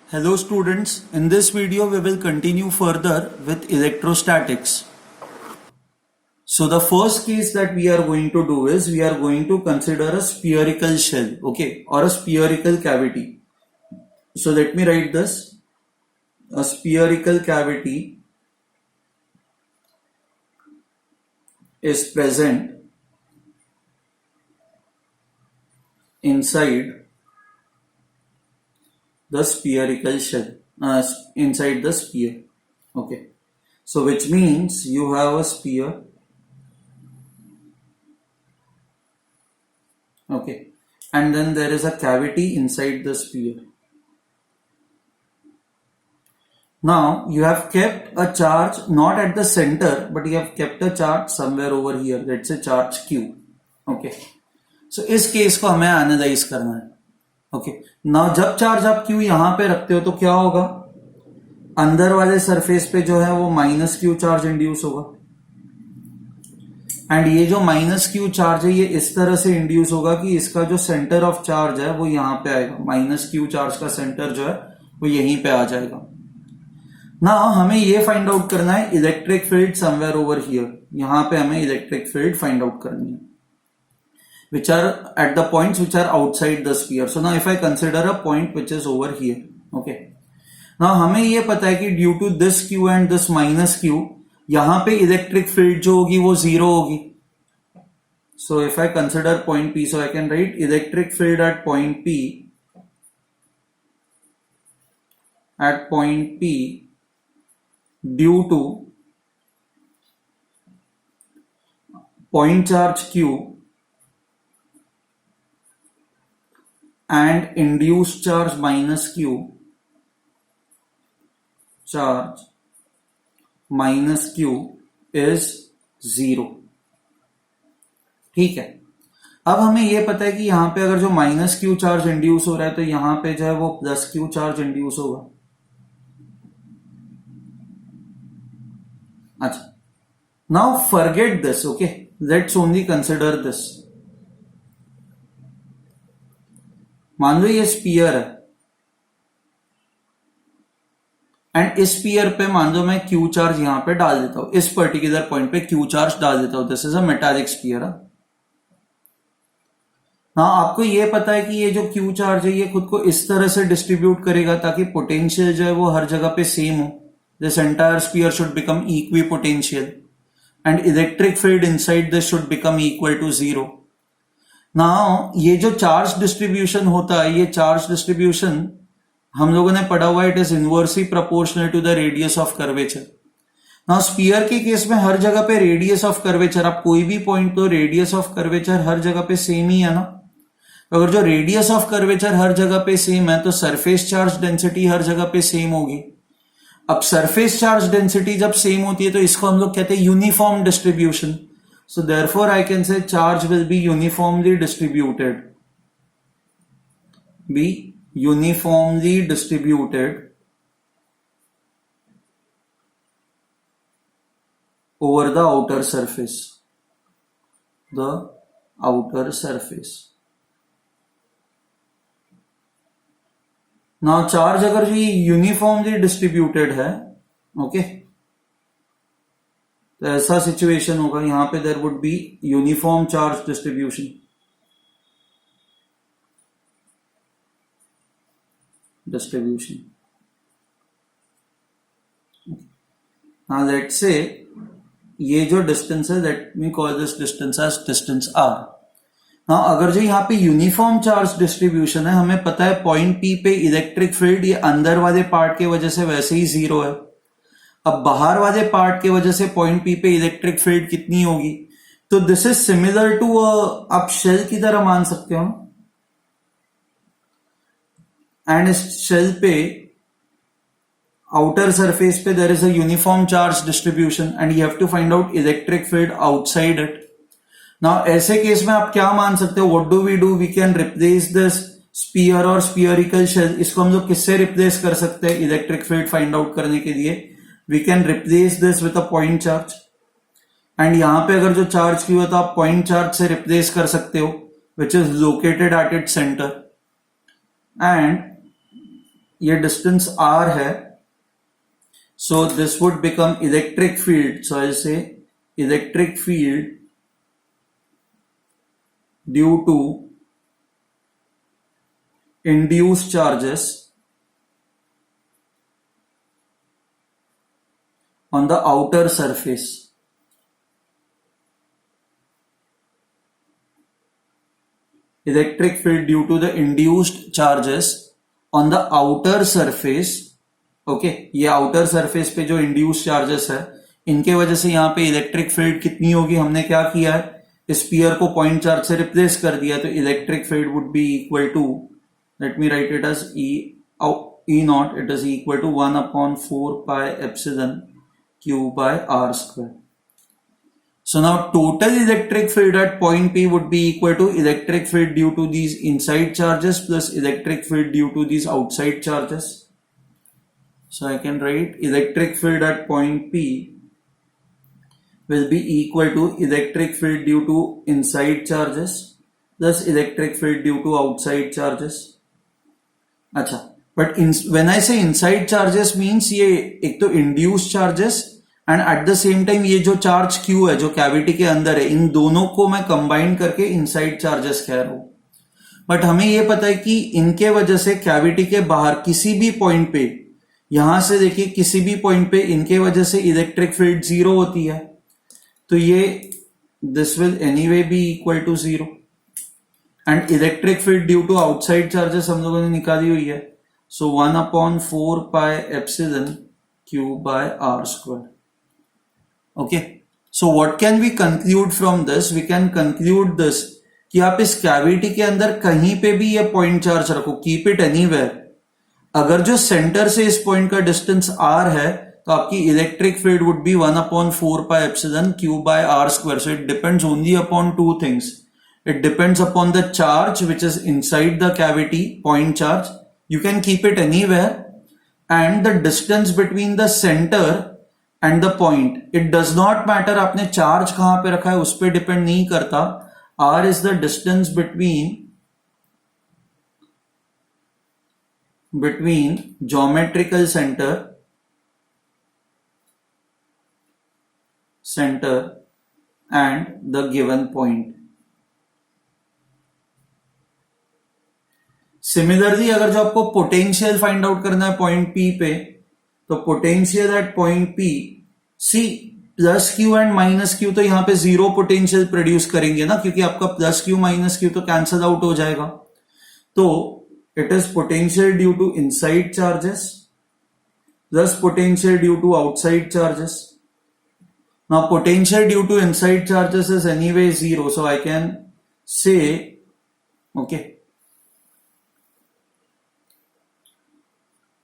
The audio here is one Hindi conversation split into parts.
Hello students, in this video we will continue further with electrostatics. So the first case that we are going to do is we are going to consider a spherical shell, okay, or a spherical cavity. So let me write this. A spherical cavity is present inside the spherical shell, inside the sphere, okay. So which means you have a sphere, okay, and then there is a cavity inside the sphere. Now you have kept a charge not at the center, but you have kept a charge somewhere over here. That's a charge Q. Okay. So इस केस को हमें एनालाइज करना है. ओके. नाउ जब चार्ज आप Q यहां पे रखते हो तो क्या होगा? अंदर वाले सरफेस पे जो है वो माइनस Q चार्ज इंड्यूस होगा. एंड ये जो माइनस Q चार्ज है ये इस तरह से इंड्यूस होगा कि इसका जो सेंटर ऑफ चार्ज है वो यहां पे आएगा. माइनस Q चार्ज का सेंटर जो है वो यहीं पे आ जाएगा. ना हमें ये फाइंड आउट करना है electric field somewhere over here. यहां पे हमें इलेक्ट्रिक फील्ड फाइंड आउट करनी है which are at the points which are outside the sphere. So now if I consider a point which is over here, okay. Now हमें ये पता है कि due to this Q and this minus Q यहां पे इलेक्ट्रिक फील्ड जो होगी वो जीरो होगी. So if I consider point P, so I can write electric field at point P due to point charge Q and induced charge minus Q, charge minus Q is 0. ठीक है. अब हमें यह पता है कि यहां पे अगर जो माइनस Q चार्ज इंड्यूस हो रहा है तो यहां पे जो है वो प्लस Q चार्ज इंड्यूस होगा. अच्छा. Now forget this, okay. Let's only consider this. मान लो ये स्पीयर है एंड इस स्पीयर पे मान लो मैं क्यू चार्ज यहां पे डाल देता हूं. इस पर्टिकुलर पॉइंट पे क्यू चार्ज डाल देता हूं. This is a metallic sphere. हाँ, आपको ये पता है कि ये जो क्यू चार्ज है ये खुद को इस तरह से डिस्ट्रीब्यूट करेगा ताकि पोटेंशियल जो है वो हर जगह पे सेम हो. This entire sphere should become equipotential and electric field inside this should become equal to 0. Now ये जो चार्ज डिस्ट्रीब्यूशन होता है, ये चार्ज डिस्ट्रीब्यूशन हम लोगों ने पढ़ा हुआ है. It is inversely proportional to the radius of curvature. Now sphere के केस में हर जगह पे रेडियस ऑफ कर्वेचर, आप कोई भी पॉइंट तो रेडियस ऑफ कर्वेचर हर जगह पे सेम ही है ना. अगर जो रेडियस ऑफ कर्वेचर हर जगह पे सेम है तो सरफेस चार्ज डेंसिटी हर जगह पे सेम होगी. अब सरफेस चार्ज डेंसिटी जब सेम होती है तो इसको हम लोग कहते हैं uniform distribution. So therefore I can say charge will be uniformly distributed. Be uniformly distributed over the outer surface. The outer surface. Now charge अगर ये uniformly distributed है, okay, तो ऐसा सिचुएशन होगा यहां पे there would be uniform charge distribution. Now let's say ये जो डिस्टेंस है, let me call this distance as distance r. Now अगर जो यहाँ पे यूनिफॉर्म चार्ज डिस्ट्रीब्यूशन है, हमें पता है पॉइंट P पे इलेक्ट्रिक फील्ड ये अंदर वाले पार्ट के वजह से वैसे ही 0 है. अब बाहर वाले पार्ट के वजह से पॉइंट P पे इलेक्ट्रिक फील्ड कितनी होगी? तो दिस इज सिमिलर टू आप शेल की तरह मान सकते हो. एंड इस शेल पे आउटर सरफेस पे there is a uniform charge distribution and you have to find out electric field outside it. Now ऐसे केस में आप क्या मान सकते हो? What do? We can replace this sphere और स्पीयरिकल शेल. इसको हम लोग किससे रिप्लेस कर सकते हैं इलेक्ट्रिक फील्ड फाइंड आउट करने के लिए? We can replace this with a point charge. And यहां पे अगर जो चार्ज Q है तो आप पॉइंट चार्ज से रिप्लेस कर सकते हो, which is located at its center. And ये डिस्टेंस r है, so this would become electric field. So I'll say electric field due to induced charges on the outer surface. Electric field due to the induced charges on the outer surface. Okay, ये आउटर सरफेस पे जो इंड्यूस चार्जेस है, इनके वजह से यहाँ पे इलेक्ट्रिक फील्ड कितनी होगी, हमने क्या किया है, स्पीयर को पॉइंट चार्ज से रिप्लेस कर दिया, तो electric field would be equal to, let me write it as E naught, it is equal to 1/4 pi epsilon Q by R square. So now total electric field at point P would be equal to electric field due to these inside charges plus electric field due to these outside charges. So I can write electric field at point P will be equal to electric field due to inside charges plus electric field due to outside charges. अच्छा, but when I say inside charges means ये एक तो induced charges and at the same time ये जो चार्ज Q है जो कैविटी के अंदर है, इन दोनों को मैं कंबाइन करके इनसाइड चार्जेस कह रहा हूं. बट हमें ये पता है कि इनके वजह से कैविटी के बाहर किसी भी पॉइंट पे, यहां से देखिए किसी भी पॉइंट पे इनके वजह से इलेक्ट्रिक फील्ड 0 होती है, तो ये this will anyway be equal to 0. And electric field due to outside charges हम लोगों ने निकाली हुई है, so 1/4 pi epsilon Q by R square. Okay, so what can we conclude from this? We can conclude this कि आप इस कैविटी के अंदर कहीं पे भी ये पॉइंट चार्ज रखो, कीप इट एनीवेयर, अगर जो सेंटर से इस पॉइंट का डिस्टेंस r है तो आपकी electric field would B 1/4 pi epsilon Q by R square. So it depends only upon two things. It depends upon the charge which is inside the cavity, point charge. You can keep it anywhere, and the distance between the center and the point. It does not matter आपने चार्ज कहां पे रखा है, उस पर डिपेंड नहीं करता. R is the distance between geometrical center and the given point. Similarly अगर जो आपको पोटेंशियल फाइंड आउट करना है पॉइंट P पे, तो potential at point P, see plus Q and minus Q तो यहां पे जीरो पोटेंशियल प्रोड्यूस करेंगे ना, क्योंकि आपका प्लस Q माइनस Q तो कैंसल आउट हो जाएगा. तो it is potential due to inside charges plus potential due to outside charges. Now potential due to inside charges is anyway zero, so I can say okay,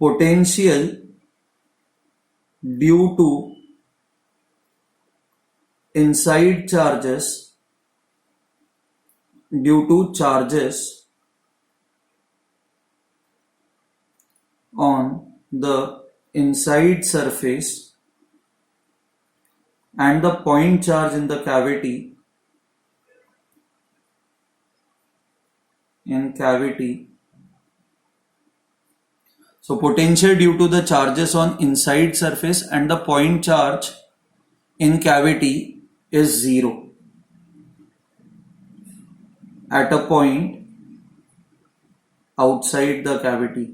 potential due to inside charges due to charges on the inside surface and the point charge in the cavity So potential due to the charges on inside surface and the point charge in cavity is 0 at a point outside the cavity.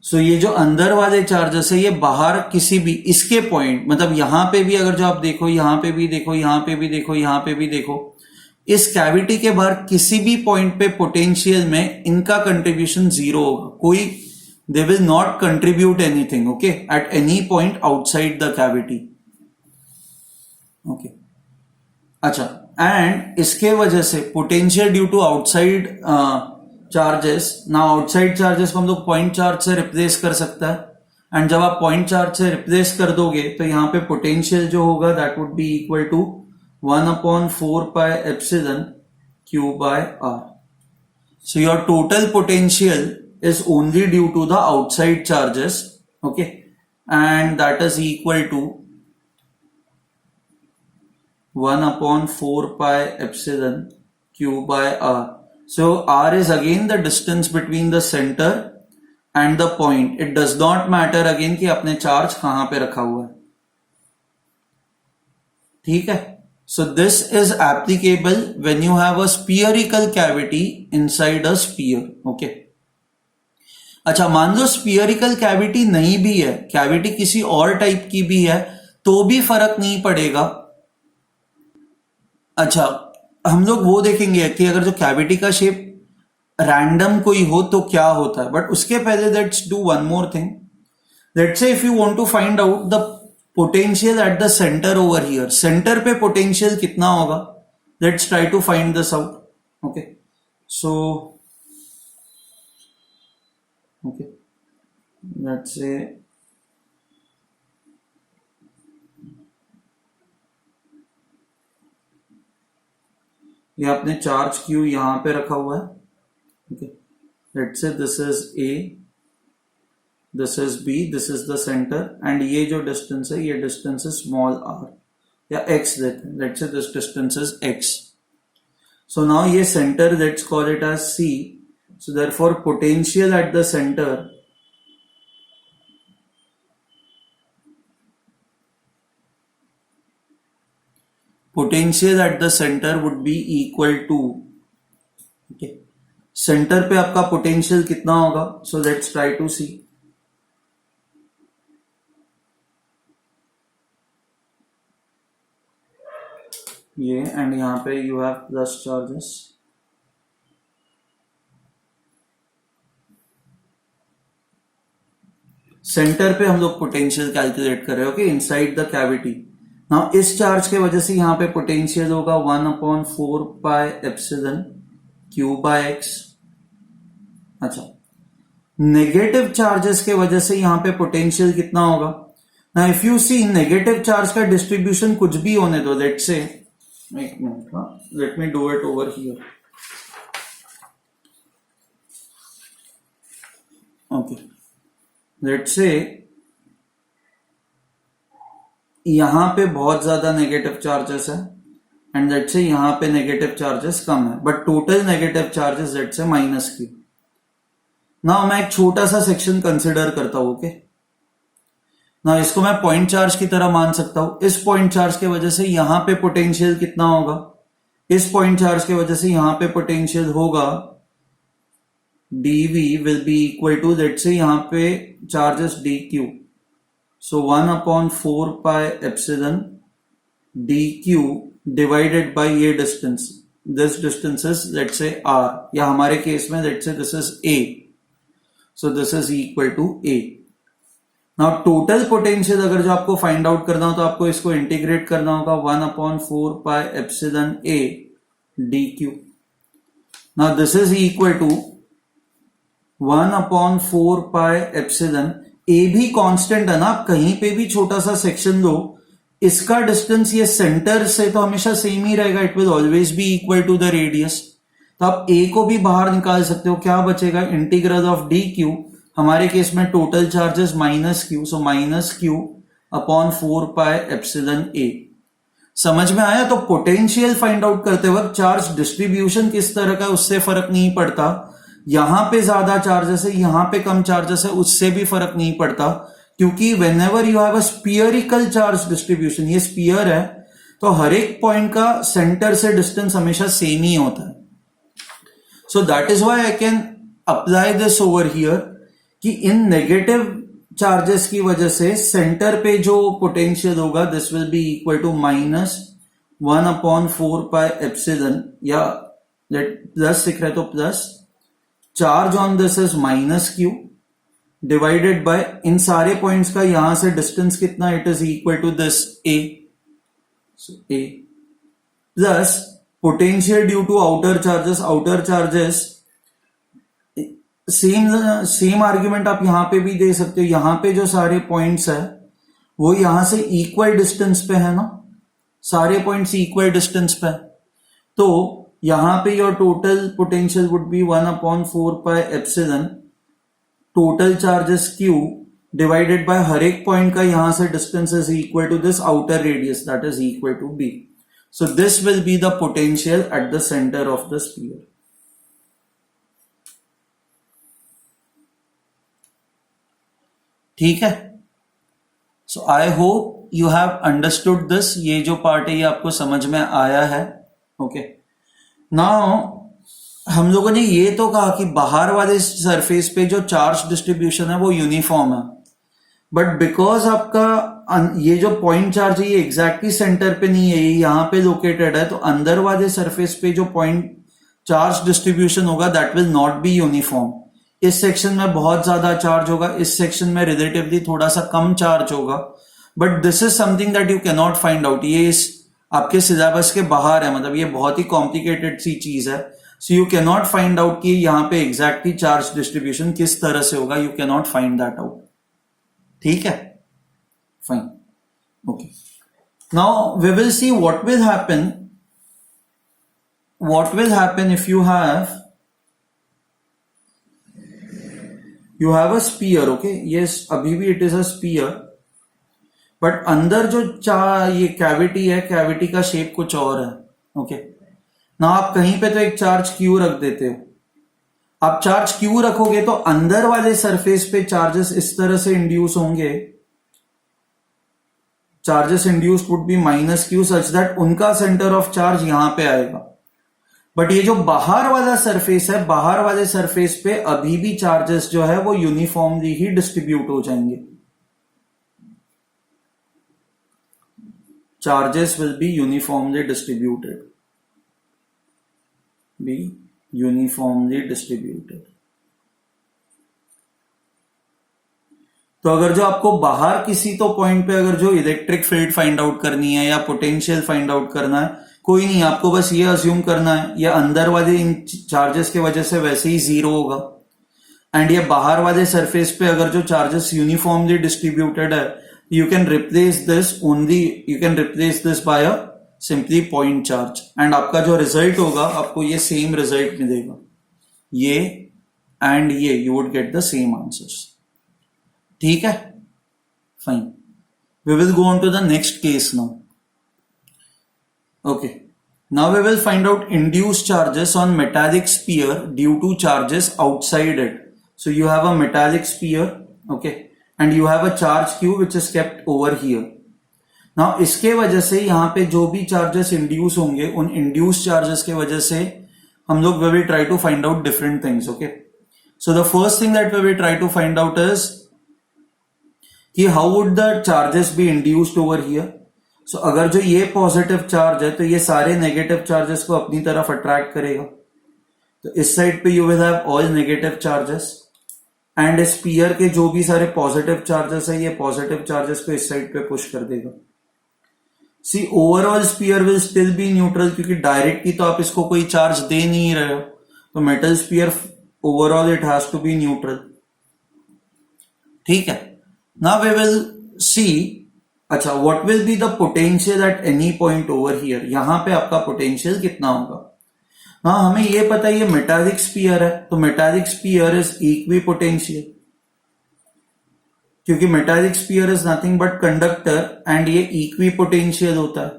So ये जो अंदर वाले चार्जेस है, ये बाहर किसी भी इसके पॉइंट, मतलब यहां पे भी अगर जो आप देखो, यहां पे भी देखो, यहां पे भी देखो, यहां पे भी देखो, इस कैविटी के बाहर किसी भी पॉइंट पे पोटेंशियल में इनका कंट्रीब्यूशन 0 होगा. कोई they will not contribute anything, okay, at any point outside the cavity. Okay, अच्छा, एंड इसके वजह से potential due to outside charges, ना आउटसाइड चार्जेस को हम लोग पॉइंट चार्ज से रिप्लेस कर सकता है, एंड जब आप पॉइंट चार्ज से रिप्लेस कर दोगे तो यहां पे पोटेंशियल जो होगा that would be equal to 1/4 pi epsilon Q by R. So your total potential is only due to the outside charges, okay, and that is equal to 1/4π q by r. So r is again the distance between the center and the point. It does not matter again कि अपने चार्ज कहां पे रखा हुआ है. ठीक है. So this is applicable when you have a spherical cavity inside a sphere. Okay. अच्छा, मान लो स्फीयरिकल कैविटी नहीं भी है, कैविटी किसी और टाइप की भी है, तो भी फर्क नहीं पड़ेगा. अच्छा, हम लोग वो देखेंगे कि अगर जो कैविटी का शेप रैंडम कोई हो तो क्या होता है. बट उसके पहले let's do one more thing. Let's say if you want to find out the potential at the centre over here, centre पे पोटेंशियल कितना होगा, let's try to find this out. Okay, so okay, let's say ये आपने चार्ज क्यू यहां पे रखा हुआ है. Okay, let's say this is A, this is B, this is the centre, and ये जो डिस्टेंस है, ये डिस्टेंस इज स्मॉल आर या एक्स देते हैं. Let's say this distance is x. So now ये centre, let's call it as C. So therefore potential at the center would be equal to, okay, centre पे आपका पोटेंशियल कितना होगा. सो लेट्स ट्राई टू सी. ये एंड यहां पे you have plus charges. Centre पे हम लोग पोटेंशियल कैलकुलेट कर रहे हैं. Okay, inside the cavity. Now इस चार्ज के वजह से यहां पे पोटेंशियल होगा 1/4π q by x. अच्छा, नेगेटिव चार्जेस के वजह से यहां पे पोटेंशियल कितना होगा. ना if you see negative charge का डिस्ट्रीब्यूशन कुछ भी होने दो. लेट से, एक minute, let me do it over here. Okay, let's say यहां पे बहुत ज्यादा नेगेटिव चार्जेस है एंड लेट्स से यहां पे नेगेटिव चार्जेस कम है, but total negative charges let's say -q. ना मैं एक छोटा सा सेक्शन कंसिडर करता हूं. ओके, ना इसको मैं पॉइंट चार्ज की तरह मान सकता हूं. इस पॉइंट चार्ज की वजह से यहां पे पोटेंशियल कितना होगा, इस पॉइंट चार्ज की वजह से यहां पे पोटेंशियल होगा dv will be equal to, let's say यहां पे charges dq. So 1/4π dq divided by ये distance. This distance is let's say r, या हमारे केस में let's say this is a. So this is equal to a. Now total potential अगर जो आपको फाइंड आउट करना हो तो आपको इसको इंटीग्रेट करना होगा 1/4π dq. Now this is equal to 1/4π. ए भी कांस्टेंट है ना, आप कहीं पे भी छोटा सा सेक्शन लो, इसका डिस्टेंस ये सेंटर से तो हमेशा सेम ही रहेगा. It will always be equal to the radius. तो आप ए को भी बाहर निकाल सकते हो. क्या बचेगा, इंटीग्रल ऑफ डी क्यू, हमारे केस में टोटल चार्जेस -q, सो -q/4πε. समझ में आया. तो पोटेंशियल फाइंड आउट करते वक्त चार्ज डिस्ट्रीब्यूशन किस तरह का उससे फर्क नहीं पड़ता. यहां पे ज्यादा चार्जेस है, यहां पे कम चार्जेस है, उससे भी फर्क नहीं पड़ता, क्योंकि when ever you have a spherical charge distribution, ये स्फीयर है तो हर एक पॉइंट का सेंटर से डिस्टेंस हमेशा सेम ही होता है. So that is why I can apply this over here कि इन नेगेटिव चार्जेस की वजह से सेंटर पे जो पोटेंशियल होगा this will be equal to -1/4πε, या प्लस दिख रहा है तो plus, charge on this is -q divided by इन सारे पॉइंट्स का यहां से डिस्टेंस कितना, it is equal to this a. So a plus potential due to outer charges same argument आप यहां पे भी दे सकते हो. यहां पे जो सारे पॉइंट्स है वो यहां से इक्वल डिस्टेंस पे है ना, सारे पॉइंट्स इक्वल डिस्टेंस पे, तो यहां पे your total potential would be 1/4πε total charges q divided by हर एक पॉइंट का यहां से distance is equal to this outer radius that is equal to b. So this will be the potential at the center of the sphere. ठीक है. So I hope you have understood this. ये जो पार्ट है ये आपको समझ में आया है. ओके. नाउ हम लोगों ने ये तो कहा कि बाहर वाले सरफेस पे जो चार्ज डिस्ट्रीब्यूशन है वो यूनिफॉर्म है, बट बिकॉज आपका ये जो पॉइंट चार्ज है ये एग्जैक्टली सेंटर पे नहीं है, ये यहाँ पे लोकेटेड है, तो अंदर वाले सरफेस पे जो पॉइंट चार्ज डिस्ट्रीब्यूशन होगा that will not be uniform. इस सेक्शन में बहुत ज्यादा चार्ज होगा, इस सेक्शन में रिलेटिवली थोड़ा सा कम चार्ज होगा, but this is something that you can not find out. ये इस आपके सिलेबस के बाहर है, मतलब ये बहुत ही कॉम्प्लिकेटेड सी चीज है. सो you can not find out कि यहाँ पे एग्जैक्टली चार्ज डिस्ट्रीब्यूशन किस तरह से होगा. You can not find that out. ठीक है, fine. Okay, now we will see what will happen if you have a sphere. Okay, yes, अभी भी it is a sphere, but अंदर जो ये कैविटी है, कैविटी का शेप कुछ और है. ओके, ना आप कहीं पे तो एक चार्ज क्यू रख देते हो. आप चार्ज क्यू रखोगे तो अंदर वाले सरफेस पे चार्जेस इस तरह से इंड्यूस होंगे. Charges induce would be minus Q such that उनका सेंटर ऑफ चार्ज यहां पे आएगा. बट ये जो बाहर वाला सरफेस है, बाहर वाले सरफेस पे अभी भी चार्जेस जो है वो यूनिफॉर्मली ही डिस्ट्रीब्यूट हो जाएंगे. Charges will B uniformly distributed. तो अगर जो आपको बाहर किसी तो पॉइंट पे अगर जो इलेक्ट्रिक फील्ड फाइंड आउट करनी है या पोटेंशियल फाइंड आउट करना है, कोई नहीं, आपको बस ये अज्यूम करना है ये अंदर वाले इन चार्जेस की वजह से वैसे ही जीरो होगा, एंड ये बाहर वाले सरफेस पे अगर जो चार्जेस यूनिफॉर्मली डिस्ट्रीब्यूटेड है, you can replace this by a simply point charge, and आपका जो रिजल्ट होगा आपको ये सेम रिजल्ट मिलेगा. ये एंड ये you would get the same answers. ठीक है, fine. We will go on to the next case now. Okay, now we will find out induced charges on metallic sphere due to charges outside it. So you have a metallic sphere, okay, and you have a charge Q which is kept over here. Now इसके वजह से यहाँ पे जो भी चार्जेस इंड्यूस होंगे, उन इंड्यूस चार्जेस के वजह से हम लोग we will try to find out different things. Okay, so the first thing that we will try to find out is कि how would the charges be induced over here. So अगर जो ये पॉजिटिव चार्ज है तो ये सारे नेगेटिव चार्जेस को अपनी तरफ अट्रैक्ट करेगा. तो इस साइड पे you will have all negative charges, and sphere के जो भी सारे पॉजिटिव चार्जेस है ये पॉजिटिव चार्जेस को इस साइड पे पुश कर देगा. See overall sphere will still be neutral, क्योंकि डायरेक्टली तो आप इसको कोई चार्ज दे नहीं रहे हो, तो metal sphere overall it has to be neutral. ठीक है, नाउ वी विल सी. अच्छा, what will be the potential at any point over here. यहां पे आपका पोटेंशियल कितना होगा. हाँ, हमें ये पता है ये मेटालिक स्फीयर है, तो metallic sphere is equipotential, क्योंकि metallic sphere is nothing but conductor, and ये इक्वी पोटेंशियल होता है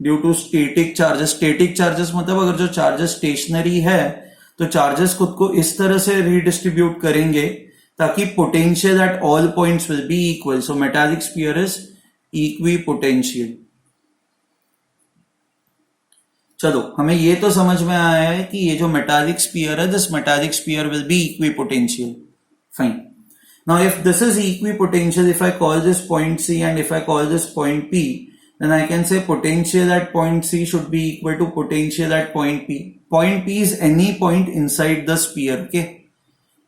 due to static charges. Static charges मतलब अगर जो चार्जेस स्टेशनरी है तो चार्जेस खुद को इस तरह से रीडिस्ट्रीब्यूट करेंगे ताकि potential at all points will be equal. So metallic sphere is equi potential. चलो, हमें ये तो समझ में आया है कि ये जो मेटालिक स्फीयर है, this metallic sphere will be equi potential. Fine. Now, if this is equipotential, if I call this point C and if I call this point P, then I can say potential at point C should be equal to potential at point P. Point P is any point inside the sphere. Okay,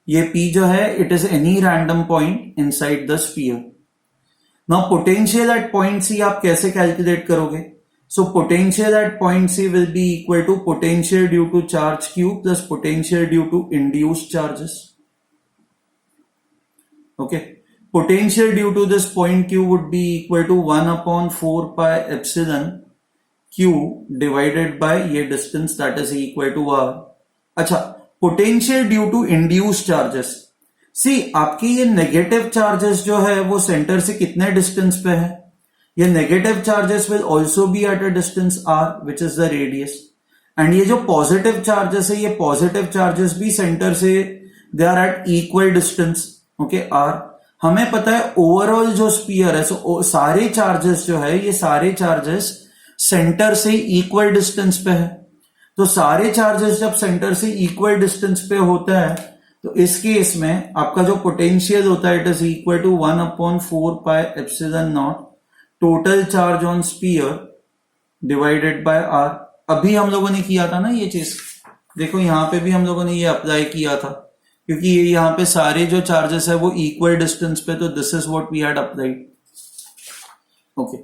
ये P जो है, it is any random point inside the sphere. Now, potential at point C आप कैसे calculate करोगे? So, potential at point C will be equal to potential due to charge Q plus potential due to induced charges. Okay, potential due to this point Q would be equal to 1 upon 4 pi epsilon Q divided by ये distance, that is equal to R. अच्छा, potential due to induced charges. See, आपकी ये नेगेटिव चार्जेस जो है वो सेंटर से कितने डिस्टेंस पे है. ये negative charges will also be at a distance R which is the radius, and ये जो पॉजिटिव चार्जेस है, ये पॉजिटिव चार्जेस भी सेंटर से they are at equal distance, okay R. हमें पता है ओवरऑल जो स्पीयर है, सारे चार्जेस जो है, ये सारे चार्जेस सेंटर से इक्वल डिस्टेंस पे है। तो सारे चार्जेस जब सेंटर से इक्वल डिस्टेंस पे होता है, तो इस केस में आपका जो पोटेंशियल होता है, it is equal to 1/4πε0 total charge on sphere divided by R. अभी हम लोगों ने किया था ना ये चीज, देखो यहां पे भी हम लोगों ने ये अप्लाई किया था, क्योंकि ये यहाँ पे सारे जो चार्जेस है वो इक्वल डिस्टेंस पे, तो this is what we had applied, okay.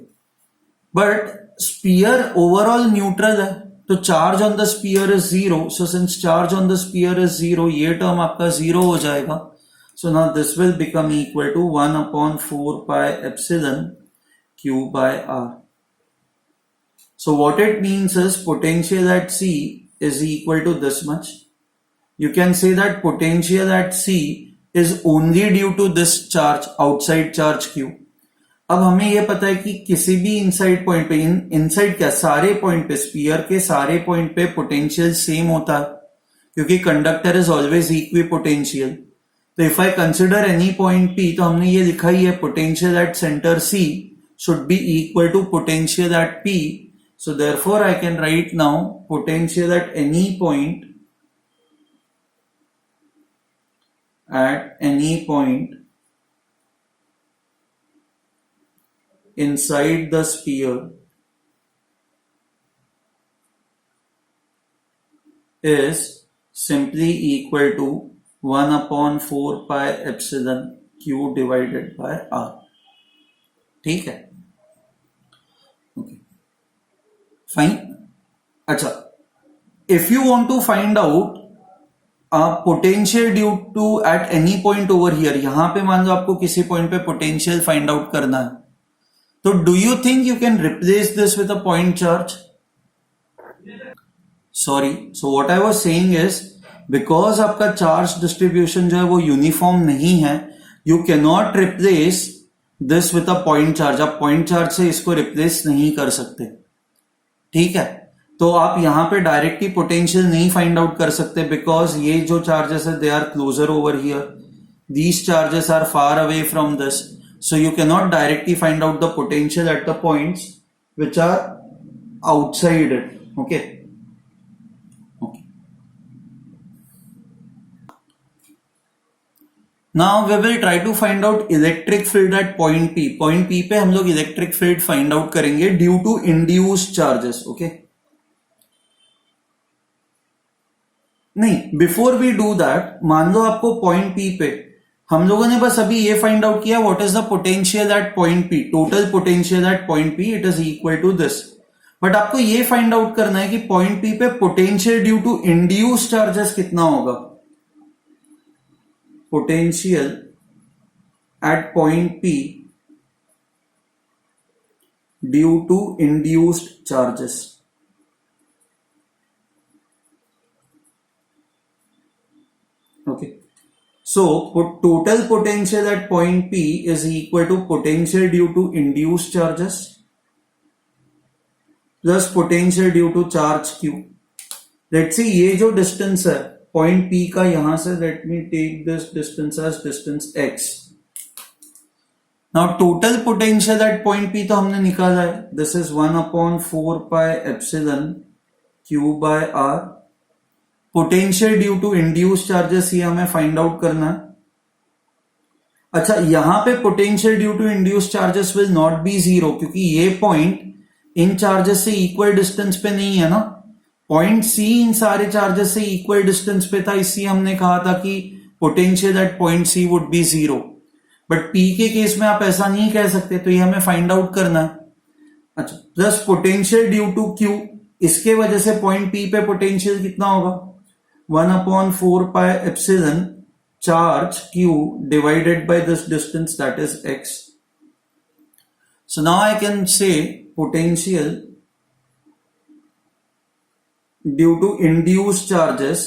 But sphere overall neutral है, तो charge on the sphere is 0, so since charge on the sphere is 0, ये टर्म आपका 0 हो जाएगा। So now this will become equal to 1/4πε by r. So what it means is potential at C is equal to this much. You can say that potential at C is only due to this charge, outside charge Q. अब हमें यह पता है कि किसी भी इनसाइड पॉइंट पे, इनसाइड क्या, सारे पॉइंट पे, स्पीयर के सारे पॉइंट पे पोटेंशियल सेम होता है, क्योंकि conductor is always equipotential. तो if I consider any point P, तो हमने ये लिखा ही है potential at centre C should be equal to potential at P. So therefore I can write now potential at any point inside the sphere is simply equal to 1/4πε divided by r. ठीक है, ओके फाइन। अच्छा, if you want to find out potential due to at any point over here, यहां पे मान लो आपको किसी पॉइंट पे पोटेंशियल फाइंड आउट करना है, तो do you think you can replace this with a point charge? Sorry, so what I was saying is, because आपका चार्ज डिस्ट्रीब्यूशन जो है वो यूनिफॉर्म नहीं है, you can not replace this with a point charge. आप पॉइंट चार्ज से इसको रिप्लेस नहीं कर सकते, ठीक है। तो आप यहां पे डायरेक्टली पोटेंशियल नहीं फाइंड आउट कर सकते, बिकॉज ये जो चार्जेस है they are closer over here, these charges are far away from this, so you can not directly find out the potential at the points which are outside it, okay. Now we will try to find out electric field at point P. Point P पे हम लोग electric field find out करेंगे due to induced charges, okay? नहीं, before we do that, मान लो आपको point P पे हम लोगों ने बस अभी ये find out किया what is the potential at point P, total potential at point P, it is equal to this. But आपको ये find out करना है कि point P पे potential due to induced charges कितना होगा। Potential at point P due to induced charges. Okay. So total potential at point P is equal to potential due to induced charges plus potential due to charge Q. Let's see, ये जो distance है पॉइंट P का, यहां से let me take this distance as distance x। Now total potential at point P तो हमने निकाला है, this is 1/4πε by r। Potential due to induce charges ये हमें फाइंड आउट करना है। अच्छा, यहां पे potential due to induce charges will not be 0, क्योंकि ये पॉइंट इन चार्जेस से इक्वल डिस्टेंस पे नहीं है ना, पॉइंट C इन सारे चार्जेस से इक्वल डिस्टेंस पे था, इसलिए हमने कहा था कि potential at point C would be 0। But P के केस में आप ऐसा नहीं कह सकते, तो ये हमें फाइंड आउट करना है। अच्छा, plus potential due to Q, इसके वजह से पॉइंट P पे पोटेंशियल कितना होगा, 1/4πε charge Q divided by this distance that is x। So now I can say potential due to induced charges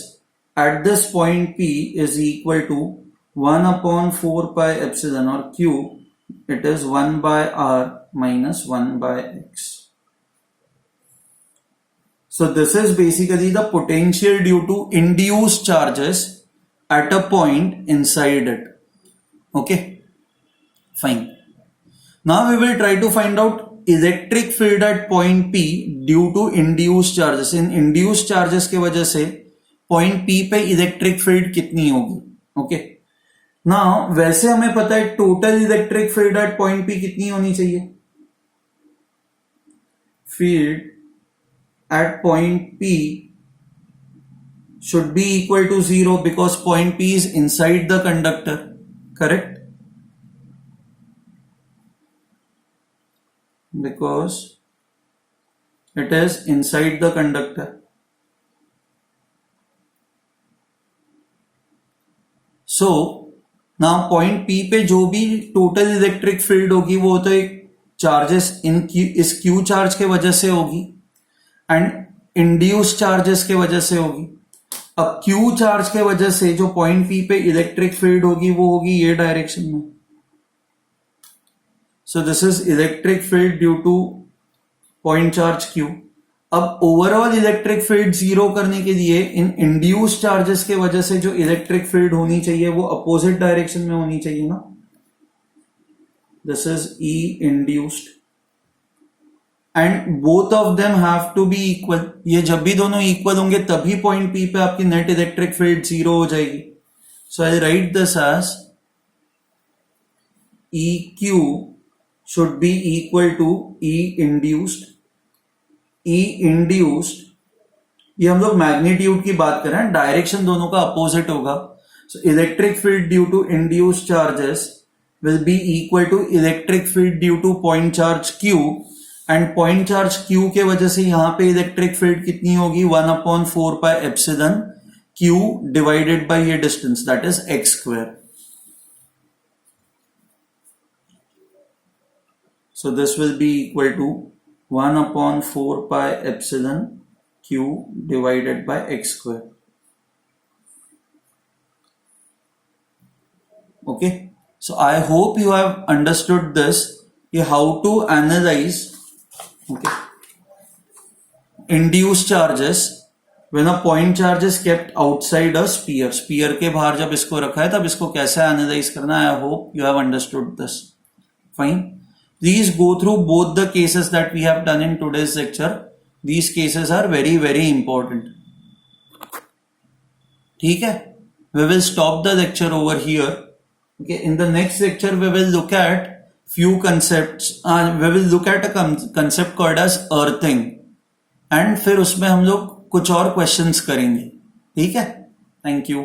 at this point P is equal to 1/4πε or Q, it is 1 by r minus 1 by x. So this is basically the potential due to induced charges at a point inside it. Okay, fine. Now we will try to find out electric field at point P due to induced charges. In induced charges के वजह से point P पे electric field कितनी होगी. Okay. Now वैसे हमें पता है total electric field at point P कितनी होनी चाहिए. Field at point P should be equal to 0 because point P is inside the conductor. Correct? Because it is inside the conductor. So now point P पे जो भी total electric field होगी वो तो एक charges इस Q charge के वजह से होगी एंड इंड्यूस चार्जेस के वजह से होगी. अब Q चार्ज के वजह से जो पॉइंट P पे इलेक्ट्रिक फील्ड होगी वो होगी ये डायरेक्शन में. So this is electric field due to point charge Q. अब ओवरऑल इलेक्ट्रिक फील्ड जीरो करने के लिए इन इंड्यूस चार्जेस के वजह से जो इलेक्ट्रिक फील्ड होनी चाहिए वो अपोजिट डायरेक्शन में होनी चाहिए ना. This is E induced and both of them have to be equal. ये जब भी दोनों इक्वल होंगे तभी पॉइंट P पे आपकी नेट इलेक्ट्रिक फील्ड जीरो हो जाएगी. So I write this as EQ should be equal to E induced. E induced ये हम लोग मैग्नीट्यूड की बात कर रहे हैं, डायरेक्शन दोनों का अपोजिट होगा. So electric field due to induced charges will be equal to electric field due to point charge Q. And point charge Q के वजह से यहां पे इलेक्ट्रिक फील्ड कितनी होगी 1/4 pi epsilon Q divided by ये distance that is x square. So this will be equal to 1/4 pi epsilon Q divided by x square. Okay, so I hope you have understood this, how to analyse induced charges when a point charge is kept outside a sphere. Sphere के बाहर जब इसको रखा है तब इसको कैसे एनालाइज करना है. I hope you have understood this. Fine. Please go through both the cases that we have done in today's lecture. These cases are very very important. ठीक है? We will stop the lecture over here. Okay. In the next lecture we will look at few concepts. We will look at a concept called as earthing and फिर उसमें हम लोग कुछ और questions करेंगे. ठीक है? Thank you.